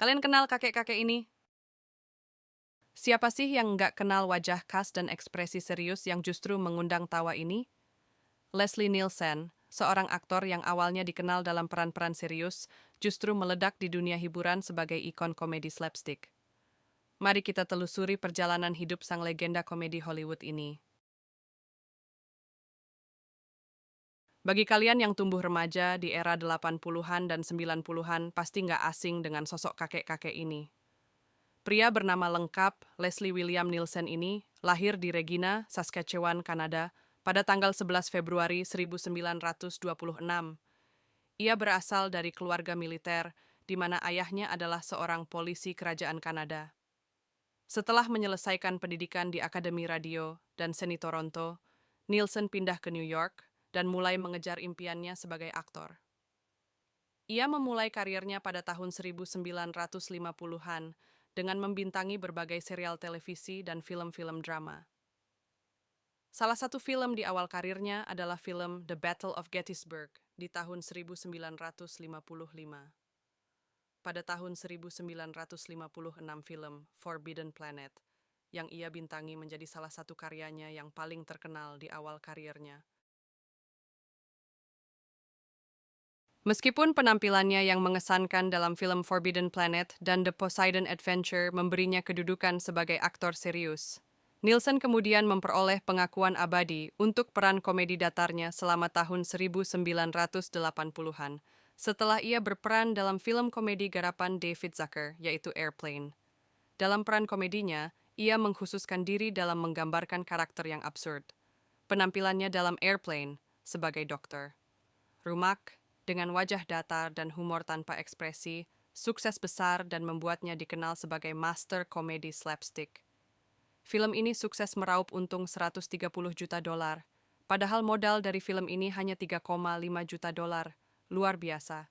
Kalian kenal kakek-kakek ini? Siapa sih yang nggak kenal wajah khas dan ekspresi serius yang justru mengundang tawa ini? Leslie Nielsen, seorang aktor yang awalnya dikenal dalam peran-peran serius, justru meledak di dunia hiburan sebagai ikon komedi slapstick. Mari kita telusuri perjalanan hidup sang legenda komedi Hollywood ini. Bagi kalian yang tumbuh remaja di era 80-an dan 90-an, pasti nggak asing dengan sosok kakek-kakek ini. Pria bernama lengkap Leslie William Nielsen ini lahir di Regina, Saskatchewan, Kanada pada tanggal 11 Februari 1926. Ia berasal dari keluarga militer, di mana ayahnya adalah seorang polisi kerajaan Kanada. Setelah menyelesaikan pendidikan di Akademi Radio dan Seni Toronto, Nielsen pindah ke New York dan mulai mengejar impiannya sebagai aktor. Ia memulai karirnya pada tahun 1950-an dengan membintangi berbagai serial televisi dan film-film drama. Salah satu film di awal karirnya adalah film The Battle of Gettysburg di tahun 1955. Pada tahun 1956 film Forbidden Planet yang ia bintangi menjadi salah satu karyanya yang paling terkenal di awal karirnya. Meskipun penampilannya yang mengesankan dalam film Forbidden Planet dan The Poseidon Adventure memberinya kedudukan sebagai aktor serius, Nielsen kemudian memperoleh pengakuan abadi untuk peran komedi datarnya selama tahun 1980-an, setelah ia berperan dalam film komedi garapan David Zucker, yaitu Airplane. Dalam peran komedinya, ia mengkhususkan diri dalam menggambarkan karakter yang absurd. Penampilannya dalam Airplane sebagai dokter. Rumak, dengan wajah datar dan humor tanpa ekspresi, sukses besar dan membuatnya dikenal sebagai master komedi slapstick. Film ini sukses meraup untung 130 juta dolar, padahal modal dari film ini hanya 3,5 juta dolar. Luar biasa.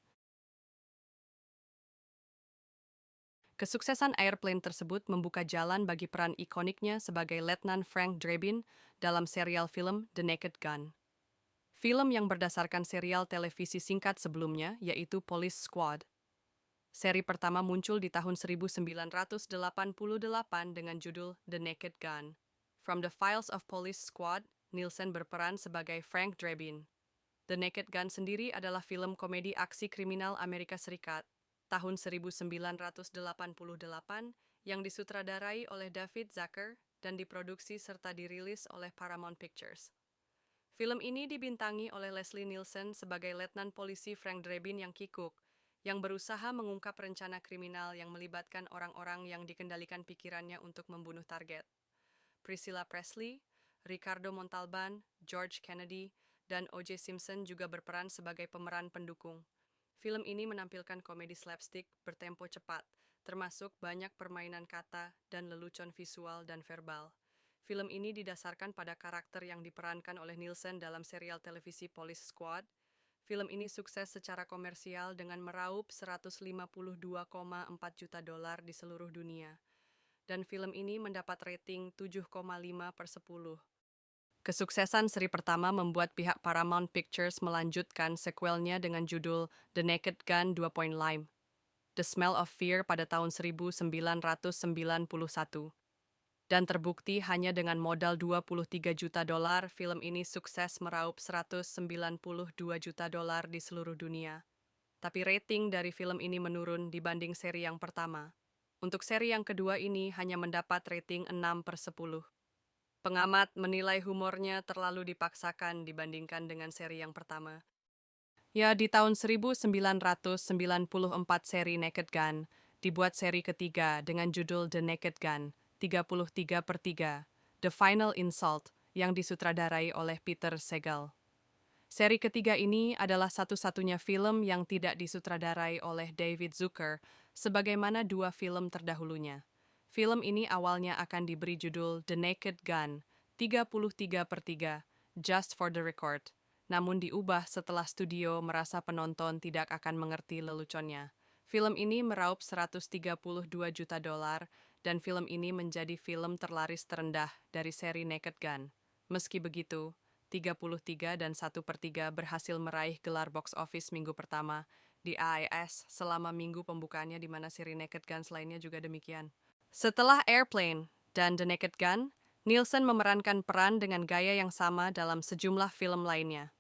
Kesuksesan Airplane tersebut membuka jalan bagi peran ikoniknya sebagai Letnan Frank Drebin dalam serial film The Naked Gun. Film yang berdasarkan serial televisi singkat sebelumnya, yaitu Police Squad. Seri pertama muncul di tahun 1988 dengan judul The Naked Gun. From the Files of Police Squad, Nielsen berperan sebagai Frank Drebin. The Naked Gun sendiri adalah film komedi aksi kriminal Amerika Serikat tahun 1988 yang disutradarai oleh David Zucker dan diproduksi serta dirilis oleh Paramount Pictures. Film ini dibintangi oleh Leslie Nielsen sebagai Letnan Polisi Frank Drebin yang kikuk, yang berusaha mengungkap rencana kriminal yang melibatkan orang-orang yang dikendalikan pikirannya untuk membunuh target. Priscilla Presley, Ricardo Montalban, George Kennedy, dan O.J. Simpson juga berperan sebagai pemeran pendukung. Film ini menampilkan komedi slapstick bertempo cepat, termasuk banyak permainan kata dan lelucon visual dan verbal. Film ini didasarkan pada karakter yang diperankan oleh Nielsen dalam serial televisi Police Squad. Film ini sukses secara komersial dengan meraup 152,4 juta dolar di seluruh dunia. Dan film ini mendapat rating 7,5/10. Kesuksesan seri pertama membuat pihak Paramount Pictures melanjutkan sequelnya dengan judul The Naked Gun 2.5, The Smell of Fear pada tahun 1991. Dan terbukti hanya dengan modal 23 juta dolar, film ini sukses meraup 192 juta dolar di seluruh dunia. Tapi rating dari film ini menurun dibanding seri yang pertama. Untuk seri yang kedua ini hanya mendapat rating 6/10. Pengamat menilai humornya terlalu dipaksakan dibandingkan dengan seri yang pertama. Ya, di tahun 1994 seri Naked Gun dibuat seri ketiga dengan judul The Naked Gun 33/3, The Final Insult, yang disutradarai oleh Peter Segal. Seri ketiga ini adalah satu-satunya film yang tidak disutradarai oleh David Zucker, sebagaimana dua film terdahulunya. Film ini awalnya akan diberi judul The Naked Gun 33/3, Just for the Record, namun diubah setelah studio merasa penonton tidak akan mengerti leluconnya. Film ini meraup 132 juta dolar, dan film ini menjadi film terlaris terendah dari seri Naked Gun. Meski begitu, 33 dan 1/3 berhasil meraih gelar box office minggu pertama, di AIS selama minggu pembukaannya, di mana seri Naked Gun lainnya juga demikian. Setelah Airplane dan The Naked Gun, Nielsen memerankan peran dengan gaya yang sama dalam sejumlah film lainnya.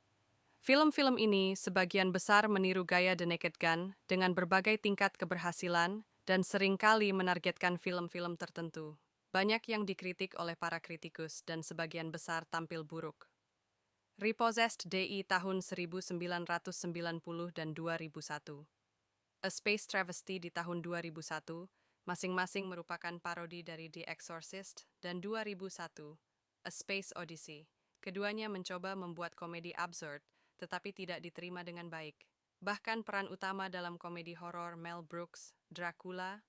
Film-film ini sebagian besar meniru gaya The Naked Gun dengan berbagai tingkat keberhasilan dan seringkali menargetkan film-film tertentu. Banyak yang dikritik oleh para kritikus dan sebagian besar tampil buruk. Repossessed DI tahun 1990 dan 2001. A Space Travesty di tahun 2001, masing-masing merupakan parodi dari The Exorcist, dan 2001, A Space Odyssey. Keduanya mencoba membuat komedi absurd, tetapi tidak diterima dengan baik. Bahkan peran utama dalam komedi horor Mel Brooks, Dracula,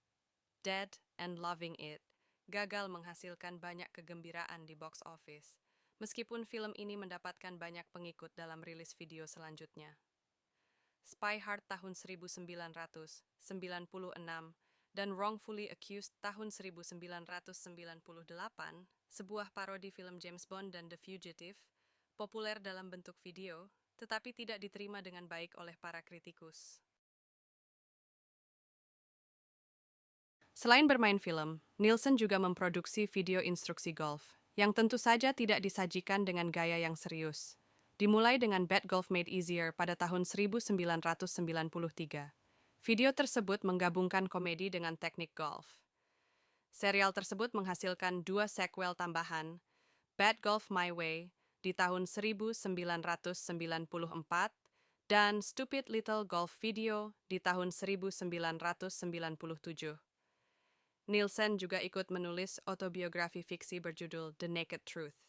Dead and Loving It, gagal menghasilkan banyak kegembiraan di box office, meskipun film ini mendapatkan banyak pengikut dalam rilis video selanjutnya. Spy Hard tahun 1996 dan Wrongfully Accused tahun 1998, sebuah parodi film James Bond dan The Fugitive, populer dalam bentuk video, tetapi tidak diterima dengan baik oleh para kritikus. Selain bermain film, Nielsen juga memproduksi video instruksi golf, yang tentu saja tidak disajikan dengan gaya yang serius. Dimulai dengan Bet Golf Made Easier pada tahun 1993. Video tersebut menggabungkan komedi dengan teknik golf. Serial tersebut menghasilkan 2 sequel tambahan, Bet Golf My Way di tahun 1994 dan Stupid Little Golf Video di tahun 1997. Nielsen juga ikut menulis autobiografi fiksi berjudul The Naked Truth.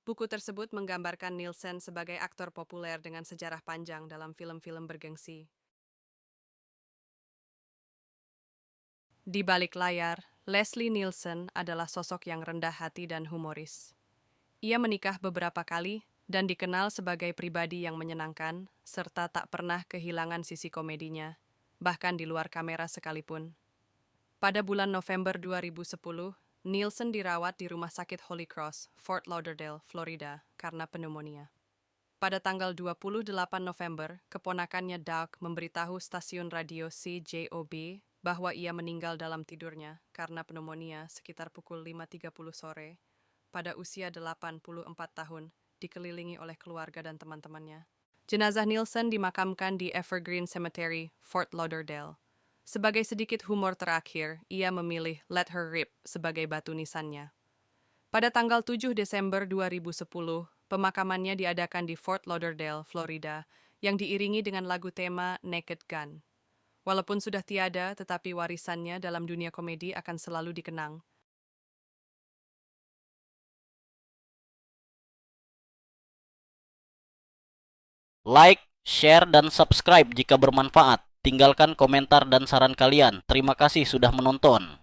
Buku tersebut menggambarkan Nielsen sebagai aktor populer dengan sejarah panjang dalam film-film bergengsi. Di balik layar, Leslie Nielsen adalah sosok yang rendah hati dan humoris. Ia menikah beberapa kali dan dikenal sebagai pribadi yang menyenangkan, serta tak pernah kehilangan sisi komedinya, bahkan di luar kamera sekalipun. Pada bulan November 2010, Nielsen dirawat di Rumah Sakit Holy Cross, Fort Lauderdale, Florida, karena pneumonia. Pada tanggal 28 November, keponakannya Doug memberitahu stasiun radio CJOB bahwa ia meninggal dalam tidurnya karena pneumonia sekitar pukul 5.30 sore, pada usia 84 tahun, dikelilingi oleh keluarga dan teman-temannya. Jenazah Nielsen dimakamkan di Evergreen Cemetery, Fort Lauderdale. Sebagai sedikit humor terakhir, ia memilih Let Her Rip sebagai batu nisannya. Pada tanggal 7 Desember 2010, pemakamannya diadakan di Fort Lauderdale, Florida, yang diiringi dengan lagu tema Naked Gun. Walaupun sudah tiada, tetapi warisannya dalam dunia komedi akan selalu dikenang. Like, share, dan subscribe jika bermanfaat. Tinggalkan komentar dan saran kalian. Terima kasih sudah menonton.